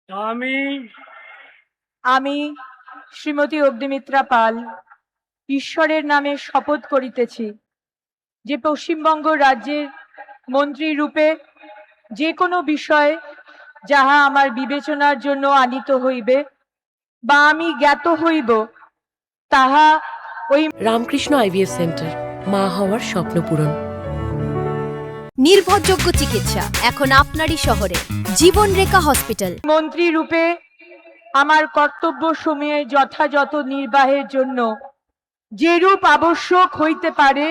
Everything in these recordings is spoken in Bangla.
আমি আমি শ্রীমতী অগ্নিমিত্রা পাল ঈশ্বরের নামে শপথ করিতেছি যে পশ্চিমবঙ্গ রাজ্যের মন্ত্রী রূপে যে কোনো বিষয় যাহা আমার বিবেচনার জন্য আনিত হইবে বা আমি জ্ঞাত হইব তাহা ওই রামকৃষ্ণ আইভিএফ সেন্টার, মা হওয়ার স্বপ্ন পূরণ। নির্ভরযোগ্য চিকিৎসা এখন আপনারই শহরে, জীবনরেখা হসপিটাল। মন্ত্রী রূপে আমার কর্তব্য সময়ে যথাযথ নির্বাহের জন্য যেরূপ আবশ্যক হইতে পারে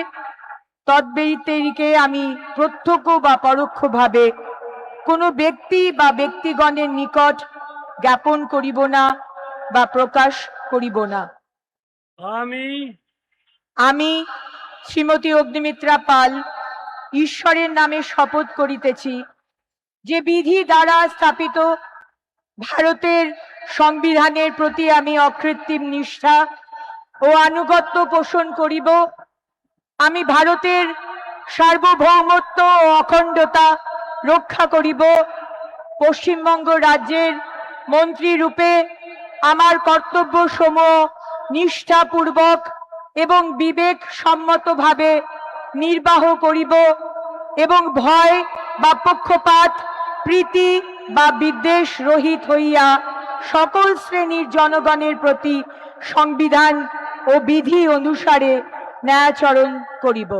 তদ্ব্যতিরিকে আমি প্রত্যক্ষ বা পরোক্ষভাবে কোনো ব্যক্তি বা ব্যক্তিগণের নিকট জ্ঞাপন করিব না বা প্রকাশ করিব না। আমি শ্রীমতী অগ্নিমিত্রা পাল ঈশ্বরের নামে শপথ করিতেছি যে বিধি দ্বারা স্থাপিত ভারতের সংবিধানের প্রতি আমি অকৃত্রিম নিষ্ঠা ও আনুগত্য পোষণ করিব। আমি ভারতের সার্বভৌমত্ব ও অখণ্ডতা রক্ষা করিব। পশ্চিমবঙ্গ রাজ্যের মন্ত্রী রূপে আমার কর্তব্য সমূহ নিষ্ঠাপূর্বক এবং বিবেক সম্মতভাবে নির্বাহ করিব এবং ভয় বা পক্ষপাত, প্রীতি বা বিদ্বেষ রহিত হইয়া সকল শ্রেণীর জনগণের প্রতি সংবিধান ও বিধি অনুসারে ন্যায়াচরণ করিব।